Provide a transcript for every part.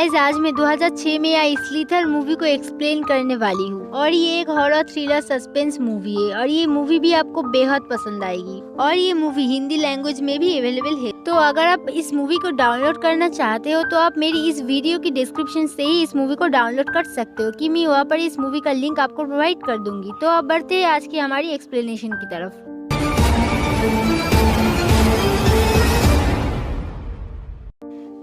Guys आज मैं 2006 में आई स्लीथर मूवी को एक्सप्लेन करने वाली हूँ और ये एक हॉरर थ्रिलर सस्पेंस मूवी है और ये मूवी भी आपको बेहद पसंद आएगी और ये मूवी हिंदी लैंग्वेज में भी अवेलेबल है। तो अगर आप इस मूवी को डाउनलोड करना चाहते हो तो आप मेरी इस वीडियो की डिस्क्रिप्शन से ही इस मूवी को डाउनलोड कर सकते हो कि मैं वहाँ पर इस मूवी का लिंक आपको प्रोवाइड कर दूंगी। तो अब बढ़ते हैं आज की हमारी एक्सप्लेनेशन की तरफ।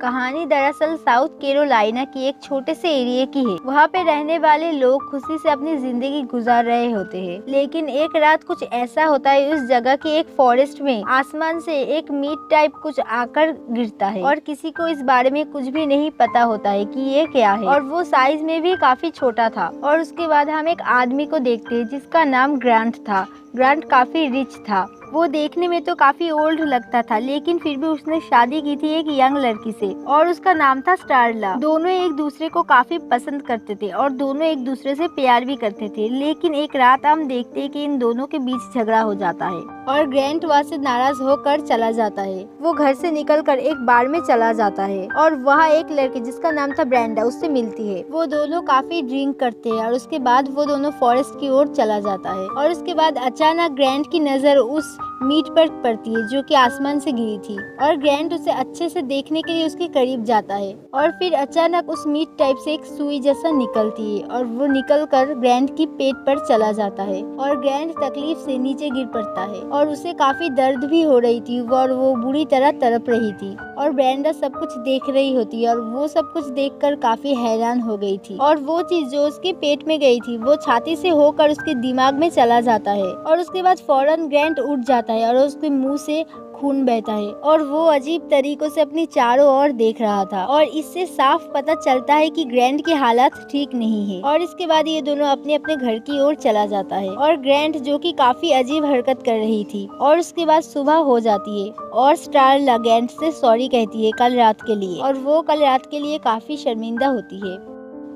कहानी दरअसल साउथ कैरोलिना की एक छोटे से एरिया की है। वहाँ पे रहने वाले लोग खुशी से अपनी जिंदगी गुजार रहे होते हैं, लेकिन एक रात कुछ ऐसा होता है उस जगह के एक फॉरेस्ट में आसमान से एक मीट टाइप कुछ आकर गिरता है और किसी को इस बारे में कुछ भी नहीं पता होता है कि ये क्या है और वो साइज में भी काफी छोटा था। और उसके बाद हम एक आदमी को देखते हैं जिसका नाम ग्रांट था। ग्रांट काफी रिच था। वो देखने में तो काफी ओल्ड लगता था, लेकिन फिर भी उसने शादी की थी एक यंग लड़की से और उसका नाम था स्टारला। दोनों एक दूसरे को काफी पसंद करते थे और दोनों एक दूसरे से प्यार भी करते थे। लेकिन एक रात हम देखते हैं कि इन दोनों के बीच झगड़ा हो जाता है और ग्रैंट वहाँ से नाराज होकर चला जाता है। वो घर से निकलकर एक बार में चला जाता है और वहाँ एक लड़की जिसका नाम था ब्रेंडा उससे मिलती है। वो दोनों काफी ड्रिंक करते हैं और उसके बाद वो दोनों फॉरेस्ट की ओर चला जाता है और उसके बाद अचानक ग्रैंट की नजर उस मीट पर पड़ती है जो कि आसमान से गिरी थी और ग्रैंट उसे अच्छे से देखने के लिए उसके करीब जाता है और फिर अचानक उस मीट टाइप से एक सुई जैसा निकलती है और वो निकलकर ग्रैंट की पेट पर चला जाता है और ग्रैंट तकलीफ से नीचे गिर पड़ता है और उसे काफी दर्द भी हो रही थी और वो बुरी तरह तड़प रही थी और ब्रेंडा सब कुछ देख रही होती है और वो सब कुछ देखकर काफी हैरान हो गई थी और वो चीज जो उसके पेट में गई थी वो छाती से होकर उसके दिमाग में चला जाता है और उसके बाद फौरन ग्रैंट उठ जाता है और उसके मुंह से खून बहता है और वो अजीब तरीकों से अपनी चारों ओर देख रहा था और इससे साफ पता चलता है कि ग्रैंट की हालत ठीक नहीं है। और इसके बाद ये दोनों अपने अपने घर की ओर चला जाता है और ग्रैंट जो कि काफी अजीब हरकत कर रही थी और उसके बाद सुबह हो जाती है और स्टारला ग्रैंट से सॉरी कहती है कल रात के लिए और वो कल रात के लिए काफी शर्मिंदा होती है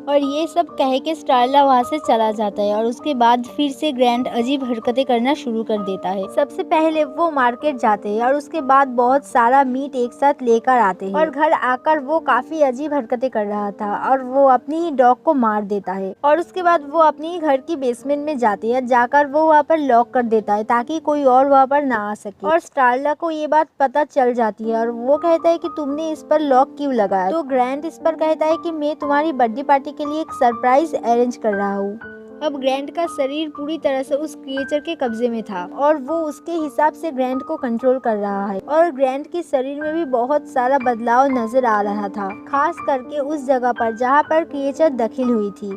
और ये सब कह के स्टारला वहाँ से चला जाता है और उसके बाद फिर से ग्रैंट अजीब हरकतें करना शुरू कर देता है। सबसे पहले वो मार्केट जाते हैं और उसके बाद बहुत सारा मीट एक साथ लेकर आते हैं और घर आकर वो काफी अजीब हरकतें कर रहा था और वो अपनी ही डॉग को मार देता है और उसके बाद वो अपनी घर की बेसमेंट में जाते हैं। जाकर वो वहाँ पर लॉक कर देता है ताकि कोई और वहाँ पर ना आ सके और स्टारला को ये बात पता चल जाती है और वो कहता है कि तुमने इस पर लॉक क्यों लगाया। तो ग्रैंट इस पर कहता है कि मैं तुम्हारी बर्थडे पार्टी के लिए एक सरप्राइज अरेंज कर रहा हूँ। अब ग्रैंट का शरीर पूरी तरह से उस क्रिएचर के कब्जे में था और वो उसके हिसाब से ग्रैंट को कंट्रोल कर रहा है और ग्रैंट के शरीर में भी बहुत सारा बदलाव नजर आ रहा था, खास करके उस जगह पर जहाँ पर क्रिएचर दखल हुई थी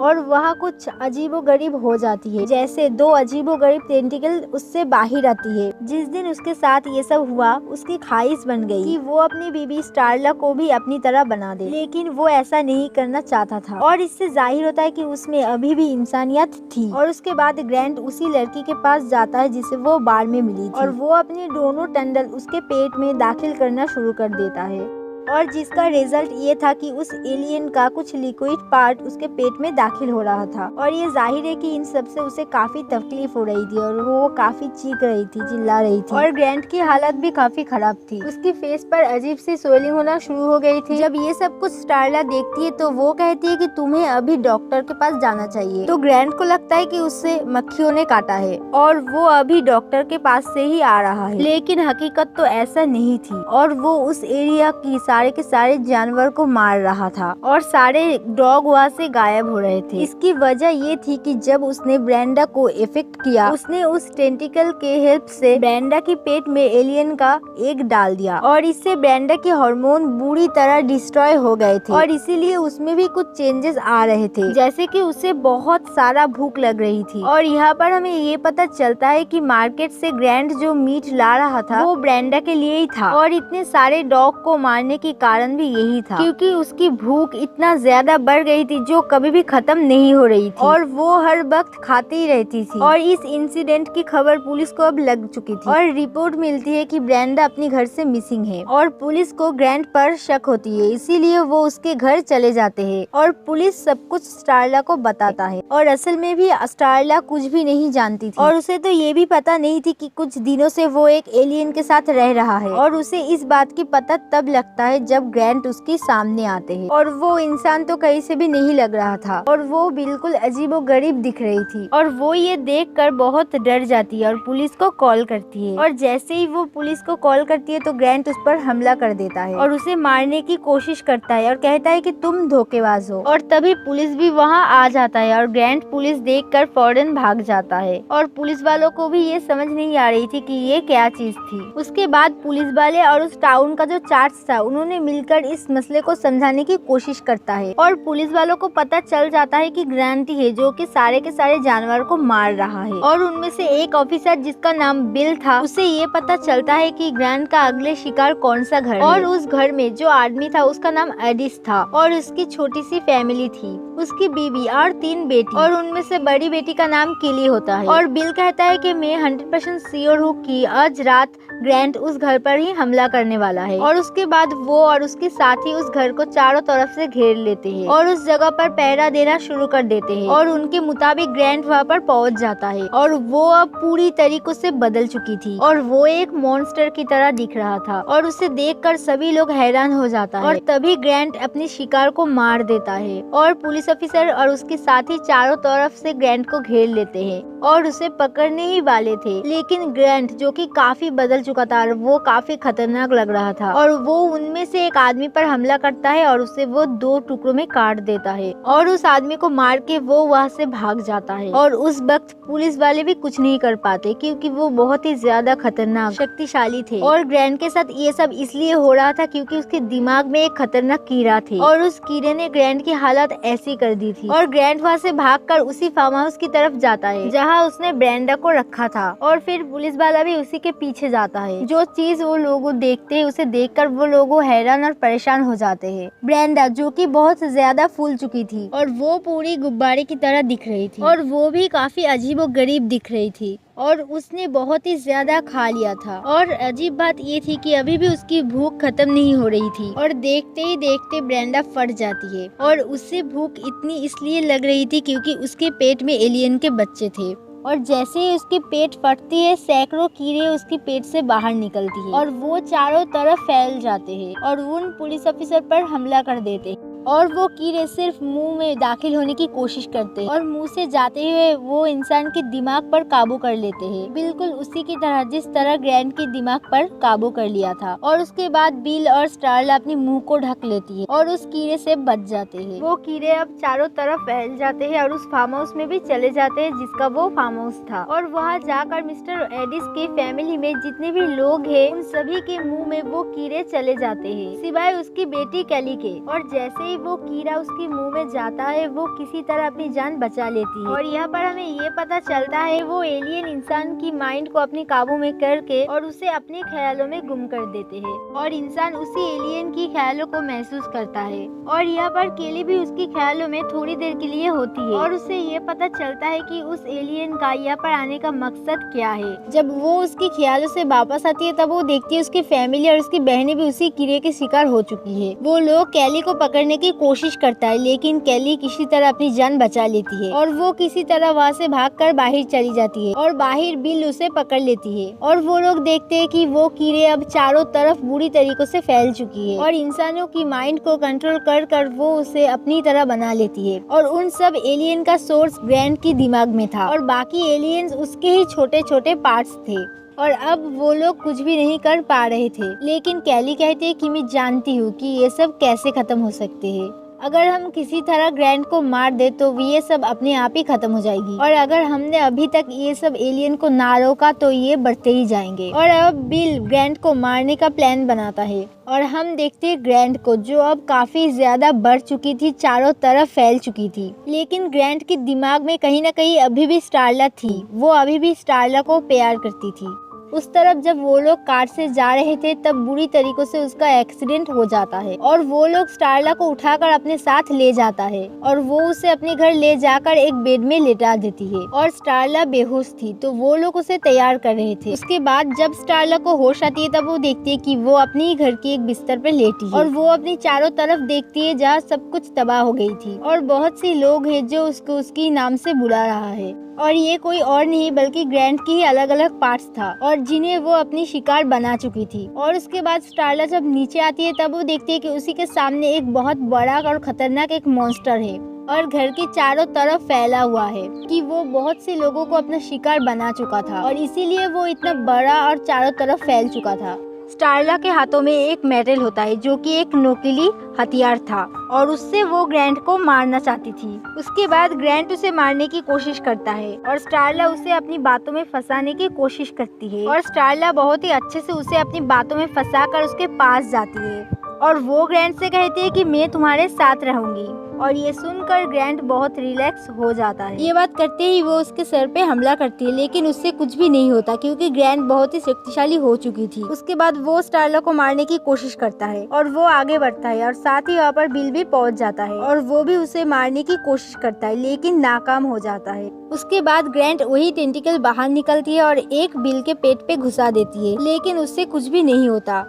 और वहाँ कुछ अजीबोगरीब हो जाती है, जैसे दो अजीबोगरीब टेंटिकल उससे बाहर आती है। जिस दिन उसके साथ ये सब हुआ उसकी ख्वाहिश बन गई कि वो अपनी बीबी स्टारला को भी अपनी तरह बना दे, लेकिन वो ऐसा नहीं करना चाहता था और इससे जाहिर होता है कि उसमें अभी भी इंसानियत थी। और उसके बाद ग्रैंट उसी लड़की के पास जाता है जिसे वो बार में मिली थी और वो अपनी दोनों टंडल उसके पेट में दाखिल करना शुरू कर देता है और जिसका रिजल्ट ये था कि उस एलियन का कुछ लिक्विड पार्ट उसके पेट में दाखिल हो रहा था और ये जाहिर है कि इन सब से उसे काफी तकलीफ हो रही थी और वो काफी चीख रही थी, चिल्ला रही थी और ग्रैंट की हालत भी काफी खराब थी। उसकी फेस पर अजीब सी स्वेलिंग होना शुरू हो गई थी। जब ये सब कुछ स्टारला देखती है तो वो कहती है कि तुम्हें अभी डॉक्टर के पास जाना चाहिए। तो ग्रैंट को लगता है कि उससे मक्खियों ने काटा है और वो अभी डॉक्टर के पास से ही आ रहा है, लेकिन हकीकत तो ऐसा नहीं थी और वो उस एरिया की सारे के सारे जानवर को मार रहा था और सारे डॉग वहाँ से गायब हो रहे थे। इसकी वजह ये थी कि जब उसने ब्रेंडा को इफेक्ट किया उसने उस टेंटिकल के हेल्प से ब्रेंडा की पेट में एलियन का एग डाल दिया और इससे ब्रेंडा के हार्मोन बुरी तरह डिस्ट्रॉय हो गए थे और इसीलिए उसमें भी कुछ चेंजेस आ रहे थे, जैसे कि उसे बहुत सारा भूख लग रही थी। और यहाँ पर हमें ये पता चलता है कि मार्केट से ग्रैंट जो मीट ला रहा था वो ब्रेंडा के लिए ही था और इतने सारे डॉग को मारने की कारण भी यही था क्योंकि उसकी भूख इतना ज्यादा बढ़ गई थी जो कभी भी खत्म नहीं हो रही थी और वो हर वक्त खाती ही रहती थी। और इस इंसिडेंट की खबर पुलिस को अब लग चुकी थी और रिपोर्ट मिलती है कि ब्रेंडा अपने घर से मिसिंग है और पुलिस को ग्रैंट पर शक होती है, इसीलिए वो उसके घर चले जाते हैं और पुलिस सब कुछ स्टारला को बताता है और असल में भी स्टारला कुछ भी नहीं जानती थी और उसे तो ये भी पता नहीं थी कि कुछ दिनों से वो एक एलियन के साथ रह रहा है और उसे इस बात की पता तब लगता है है जब ग्रैंट उसके सामने आते हैं और वो इंसान तो कहीं से भी नहीं लग रहा था और वो बिल्कुल अजीबोगरीब दिख रही थी और वो ये देखकर बहुत डर जाती है और पुलिस को कॉल करती है। और जैसे ही वो पुलिस को कॉल करती है तो ग्रैंट उस पर हमला कर देता है और उसे मारने की कोशिश करता है और कहता है कि तुम धोखेबाज हो। और तभी पुलिस भी वहाँ आ जाता है और ग्रैंट पुलिस देखकर फौरन भाग जाता है और पुलिस वालों को भी ये समझ नहीं आ रही थी कि ये क्या चीज थी। उसके बाद पुलिस वाले और उस टाउन का जो चार्ज था उन्होंने मिलकर इस मसले को समझाने की कोशिश करता है और पुलिस वालों को पता चल जाता है कि ग्रैंट ही है जो कि सारे के सारे जानवर को मार रहा है। और उनमें से एक ऑफिसर जिसका नाम बिल था उसे ये पता चलता है कि ग्रैंट का अगले शिकार कौन सा घर है और उस घर में जो आदमी था उसका नाम एडिस था और उसकी छोटी सी फैमिली थी, उसकी बीवी और 3 बेटी और उनमें से बड़ी बेटी का नाम किली होता है। और बिल कहता है कि मैं 100% श्योर हूँ कि आज रात ग्रैंट उस घर पर ही हमला करने वाला है। और उसके बाद वो और उसके साथी उस घर को चारों तरफ से घेर लेते हैं और उस जगह पर पहरा देना शुरू कर देते हैं और उनके मुताबिक ग्रैंट वहाँ पर पहुँच जाता है और वो अब पूरी तरीकों से बदल चुकी थी और वो एक मॉन्स्टर की तरह दिख रहा था और उसे देखकर सभी लोग हैरान हो जाता है। और तभी ग्रैंट अपने शिकार को मार देता है और पुलिस ऑफिसर और उसके साथी चारों तरफ से ग्रैंट को घेर लेते हैं और उसे पकड़ने ही वाले थे। लेकिन ग्रैंट जो कि काफी बदल चुका था वो काफी खतरनाक लग रहा था और वो उनमें से एक आदमी पर हमला करता है और उसे वो 2 टुकड़ों में काट देता है और उस आदमी को मार के वो वहाँ से भाग जाता है। और उस वक्त पुलिस वाले भी कुछ नहीं कर पाते क्योंकि वो बहुत ही ज्यादा खतरनाक शक्तिशाली थे। और ग्रैंट के साथ ये सब इसलिए हो रहा था क्योंकि उसके दिमाग में एक खतरनाक कीड़ा थी और उस कीड़े ने ग्रैंट की हालत ऐसी कर दी थी। और ग्रैंट वहाँ से भागकर उसी फार्म हाउस की तरफ जाता है जहाँ उसने ब्रेंडा को रखा था और फिर पुलिस वाला भी उसी के पीछे जाता है। जो चीज वो लोग देखते हैं उसे देखकर वो लोग हैरान और परेशान हो जाते हैं। ब्रेंडा जो कि बहुत ज्यादा फूल चुकी थी और वो पूरी गुब्बारे की तरह दिख रही थी और वो भी काफी अजीबोगरीब दिख रही थी और उसने बहुत ही ज्यादा खा लिया था। और अजीब बात ये थी कि अभी भी उसकी भूख खत्म नहीं हो रही थी और देखते ही देखते ब्रेंडा फट जाती है और उससे भूख इतनी इसलिए लग रही थी क्योंकि उसके पेट में एलियन के बच्चे थे। और जैसे ही उसकी पेट फटती है सैकड़ों कीड़े उसके पेट से बाहर निकलती है और वो चारों तरफ फैल जाते हैं और उन पुलिस ऑफिसर पर हमला कर देते हैं। और वो कीड़े सिर्फ मुंह में दाखिल होने की कोशिश करते हैं और मुंह से जाते हुए वो इंसान के दिमाग पर काबू कर लेते हैं, बिल्कुल उसी की तरह जिस तरह ग्रैंट के दिमाग पर काबू कर लिया था। और उसके बाद बिल और स्टारला अपने मुंह को ढक लेती है और उस कीड़े से बच जाते हैं। वो कीड़े अब चारों तरफ फैल जाते हैं और उस फार्म हाउस में भी चले जाते हैं जिसका वो फार्म हाउस था। और वहाँ जाकर मिस्टर एडिस की फैमिली में जितने भी लोग हैं उन सभी के मुंह में वो कीड़े चले जाते हैं सिवाय उसकी बेटी कैली के। और जैसे ही वो कीड़ा उसके मुंह में जाता है वो किसी तरह अपनी जान बचा लेती है। और यहाँ पर हमें ये पता चलता है वो एलियन इंसान की माइंड को अपने काबू में करके और उसे अपने ख्यालों में गुम कर देते हैं और इंसान उसी एलियन की ख्यालों को महसूस करता है। और यहाँ पर केली भी उसकी ख्यालों में थोड़ी देर के लिए होती है और उसे ये पता चलता है कि उस एलियन का यहाँ पर आने का मकसद क्या है। जब वो उसके ख्यालों से वापस आती है तब वो देखती है उसकी फैमिली और उसकी बहनें भी उसी कीड़े के शिकार हो चुकी है। वो लोग कैली को पकड़ने की कोशिश करता है लेकिन कैली किसी तरह अपनी जान बचा लेती है और वो किसी तरह वहाँ से भागकर बाहर चली जाती है और बाहर बिल उसे पकड़ लेती है। और वो लोग देखते हैं कि वो कीड़े अब चारों तरफ बुरी तरीकों से फैल चुकी है और इंसानों की माइंड को कंट्रोल कर वो उसे अपनी तरह बना लेती है। और उन सब एलियन का सोर्स ग्रैंट की दिमाग में था और बाकी एलियंस उसके ही छोटे छोटे पार्ट्स थे और अब वो लोग कुछ भी नहीं कर पा रहे थे। लेकिन कैली कहती है कि मैं जानती हूँ कि ये सब कैसे खत्म हो सकते हैं। अगर हम किसी तरह ग्रैंट को मार दे तो ये सब अपने आप ही खत्म हो जाएगी और अगर हमने अभी तक ये सब एलियन को ना रोका तो ये बढ़ते ही जाएंगे। और अब बिल ग्रैंट को मारने का प्लान बनाता है और हम देखते हैं ग्रैंट को जो अब काफी ज्यादा बढ़ चुकी थी, चारों तरफ फैल चुकी थी। लेकिन ग्रैंट के दिमाग में कहीं ना कहीं अभी भी स्टारला थी, वो अभी भी स्टारला को प्यार करती थी। उस तरफ जब वो लोग कार से जा रहे थे तब बुरी तरीकों से उसका एक्सीडेंट हो जाता है और वो लोग स्टारला को उठाकर अपने साथ ले जाता है और वो उसे अपने घर ले जाकर एक बेड में लेटा देती है। और स्टारला बेहोश थी तो वो लोग उसे तैयार कर रहे थे। उसके बाद जब स्टारला को होश आती है तब वो देखती है कि वो अपने ही घर के एक बिस्तर पर लेटी है और वो अपनी चारों तरफ देखती है जहाँ सब कुछ तबाह हो गई थी और बहुत से लोग हैं जो उसको उसकी नाम से बुला रहा है। और ये कोई और नहीं बल्कि ग्रैंट की ही अलग अलग पार्ट्स था और जिन्हें वो अपनी शिकार बना चुकी थी। और उसके बाद स्टारला जब नीचे आती है तब वो देखती है कि उसी के सामने एक बहुत बड़ा और खतरनाक एक मॉन्स्टर है और घर के चारों तरफ फैला हुआ है कि वो बहुत से लोगों को अपना शिकार बना चुका था और इसीलिए वो इतना बड़ा और चारों तरफ फैल चुका था। स्टारला के हाथों में एक मेटल होता है जो कि एक नुकीली हथियार था और उससे वो ग्रैंट को मारना चाहती थी। उसके बाद ग्रैंट उसे मारने की कोशिश करता है और स्टारला उसे अपनी बातों में फंसाने की कोशिश करती है और स्टारला बहुत ही अच्छे से उसे अपनी बातों में फंसाकर उसके पास जाती है और वो ग्रैंट से कहती है कि मैं तुम्हारे साथ रहूंगी। और ये सुनकर ग्रैंट बहुत रिलैक्स हो जाता है। ये बात करते ही वो उसके सर पे हमला करती है लेकिन उससे कुछ भी नहीं होता क्योंकि ग्रैंट बहुत ही शक्तिशाली हो चुकी थी। उसके बाद वो स्टारला को मारने की कोशिश करता है और वो आगे बढ़ता है और साथ ही वहाँ पर बिल भी पहुँच जाता है और वो भी उसे मारने की कोशिश करता है लेकिन नाकाम हो जाता है। उसके बाद ग्रैंट वही टेंटिकल बाहर निकलती है और एक बिल के पेट पे घुसा देती है लेकिन उससे कुछ भी नहीं होता।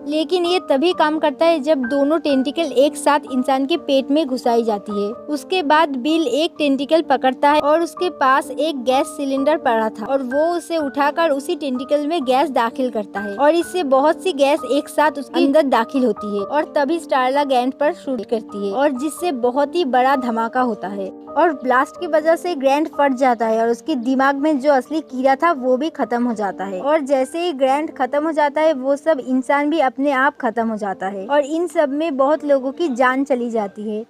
लेकिन ये तभी काम करता है जब दोनों टेंटिकल एक साथ इंसान के पेट में घुसाई जाती है। उसके बाद बिल एक टेंटिकल पकड़ता है और उसके पास एक गैस सिलेंडर पड़ा था और वो उसे उठाकर उसी टेंटिकल में गैस दाखिल करता है और इससे बहुत सी गैस एक साथ उसके अंदर दाखिल होती है और तभी स्टारला ग्रैंट पर शूट करती है और जिससे बहुत ही बड़ा धमाका होता है और ब्लास्ट की वजह से ग्रैंट फट जाता है और उसके दिमाग में जो असली कीड़ा था वो भी खत्म हो जाता है। और जैसे ही ग्रैंट खत्म हो जाता है वो सब इंसान भी अपने आप खत्म हो जाता है और इन सब में बहुत लोगों की जान चली जाती है।